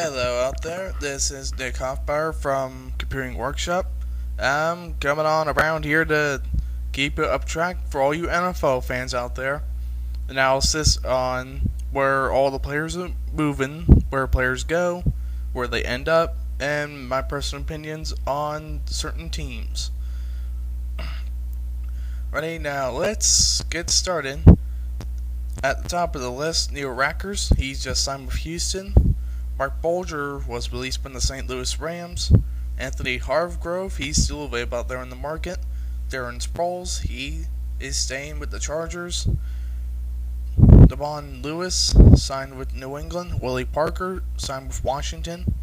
Hello out there, this is Nick Hoffbauer from Computing Workshop. I'm coming on around here to keep it up track for all you NFL fans out there. Analysis on where all the players are moving, where players go, where they end up, and my personal opinions on certain teams. Ready, now let's get started. At the top of the list, Neil Rackers, he's just signed with Houston. Mark Bulger was released from the St. Louis Rams. Anthony Hargrove, he's still available out there in the market. Darren Sproles, he is staying with the Chargers. Devon Lewis signed with New England. Willie Parker signed with Washington.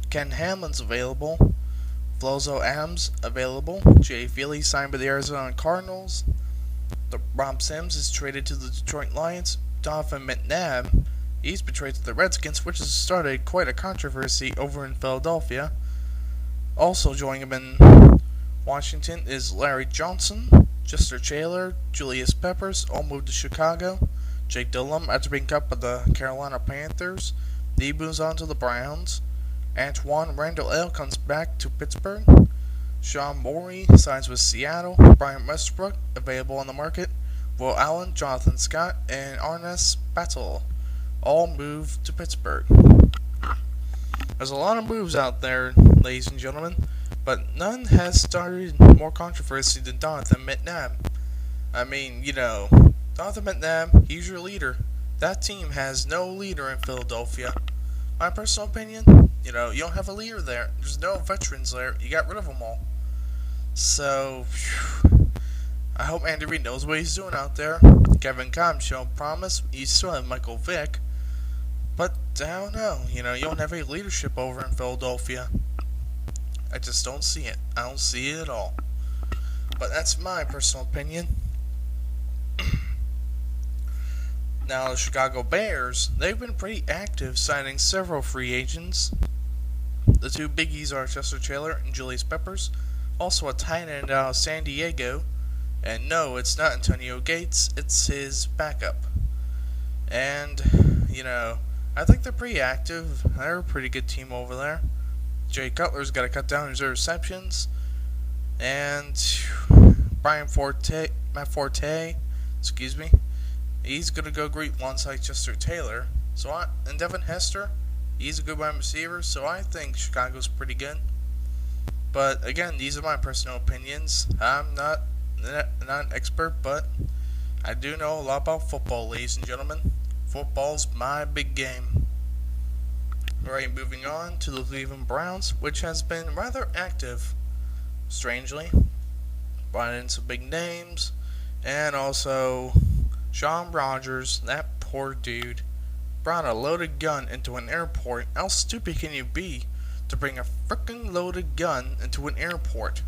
Ken Hamlin's available. Flozo Adams available. Jay Feely signed with the Arizona Cardinals. Rob Sims is traded to the Detroit Lions. Donovan McNabb, he's been traded to the Redskins, which has started quite a controversy over in Philadelphia. Also joining him in Washington is Larry Johnson, Chester Chandler, Julius Peppers, all moved to Chicago. Jake Dillon, after being cut by the Carolina Panthers, he moves on to the Browns. Antoine Randall L comes back to Pittsburgh. Sean Morey signs with Seattle. Brian Westbrook, available on the market. Will Allen, Jonathan Scott, and Arnes Battle all move to Pittsburgh. There's a lot of moves out there, ladies and gentlemen, but none has started more controversy than Donovan McNabb. I mean, Donovan McNabb, he's your leader. That team has no leader in Philadelphia. My personal opinion, you don't have a leader there. There's no veterans there. You got rid of them all. So, I hope Andy Reid knows what he's doing out there. Kevin Cobb showing promise. You still have Michael Vick. But, I don't know. You don't have any leadership over in Philadelphia. I just don't see it. I don't see it at all. But that's my personal opinion. Now, the Chicago Bears, they've been pretty active signing several free agents. The two biggies are Chester Chandler and Julius Peppers. Also a tight end out of San Diego. And no, it's not Antonio Gates, it's his backup. And, I think they're pretty active. They're a pretty good team over there. Jay Cutler's got to cut down his interceptions. And Matt Forte, he's going to go greet alongside Chester Taylor. And Devin Hester, he's a good wide receiver, so I think Chicago's pretty good. But again, these are my personal opinions. I'm not an expert, but I do know a lot about football, ladies and gentlemen. Football's my big game. Alright, moving on to the Cleveland Browns, which has been rather active, strangely. Brought in some big names, and also Sean Rogers, that poor dude, brought a loaded gun into an airport. How stupid can you be to bring a frickin' loaded gun into an airport?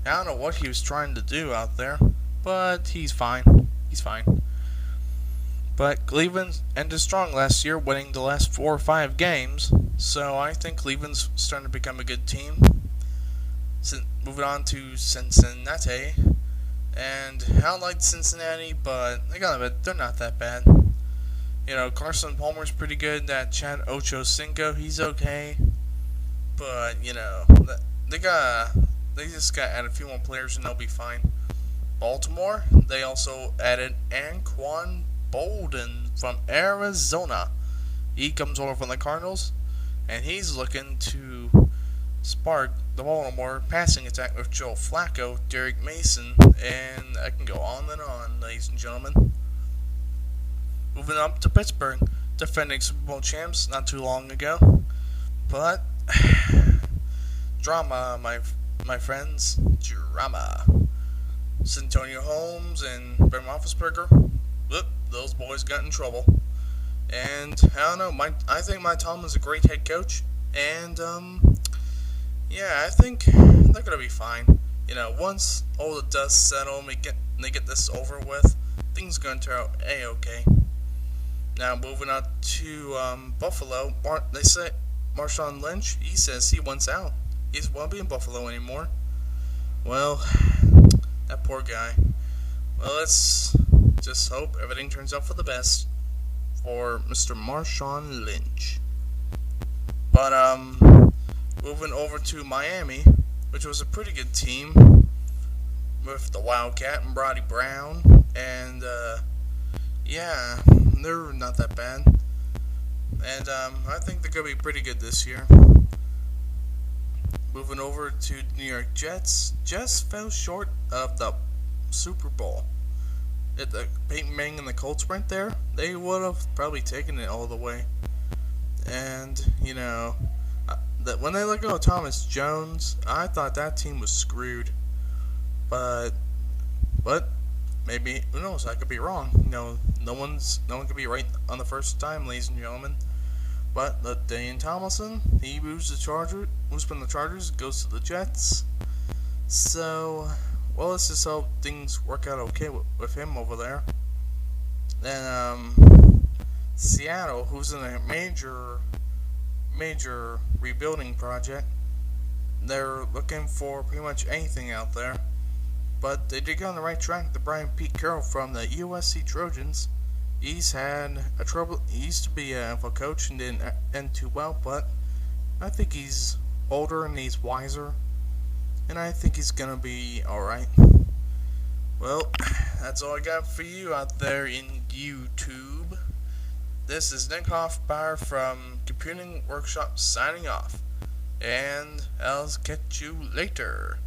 I don't know what he was trying to do out there, but he's fine. He's fine. But Cleveland ended strong last year, winning the last 4 or 5 games, so I think Cleveland's starting to become a good team. Moving on to Cincinnati, and I don't like Cincinnati, but I gotta admit, they're not that bad. Carson Palmer's pretty good. That Chad Ochocinco, he's okay. But, they just got to add a few more players and they'll be fine. Baltimore, they also added Anquan Bolden from Arizona. He comes over from the Cardinals, and he's looking to spark the Baltimore passing attack with Joe Flacco, Derek Mason, and I can go on and on, ladies and gentlemen. Moving up to Pittsburgh, defending Super Bowl champs not too long ago. But drama, my friends, drama. Santonio Holmes and Ben Roethlisberger, those boys got in trouble. And I don't know, I think Mike Tomlin's a great head coach, and I think they're gonna be fine. Once all the dust settles and they get this over with, things are gonna turn out a-okay. Now moving on to Buffalo, they say Marshawn Lynch, he says he wants out. He doesn't want to be in Buffalo anymore. Well, that poor guy. Well, let's just hope everything turns out for the best for Mr. Marshawn Lynch. But moving over to Miami, which was a pretty good team with the Wildcat and Brody Brown, and yeah, they're not that bad. And I think they're gonna be pretty good this year. Moving over to New York Jets, just fell short of the Super Bowl. If the Peyton Manning and the Colts weren't there, they would have probably taken it all the way. And that when they let go of Thomas Jones, I thought that team was screwed. But maybe, who knows? I could be wrong. No one could be right on the first time, ladies and gentlemen. But Dane Tomlinson, he moves from the Chargers, goes to the Jets. So, well, let's just hope things work out okay with him over there. Then Seattle, who's in a major rebuilding project, they're looking for pretty much anything out there. But they did get on the right track. The Brian Pete Carroll from the USC Trojans. He's had a trouble. He used to be an NFL coach and didn't end too well, but I think he's older and he's wiser, and I think he's gonna be all right. Well, that's all I got for you out there in YouTube. This is Nick Hoffbauer from Computing Workshop signing off, and I'll catch you later.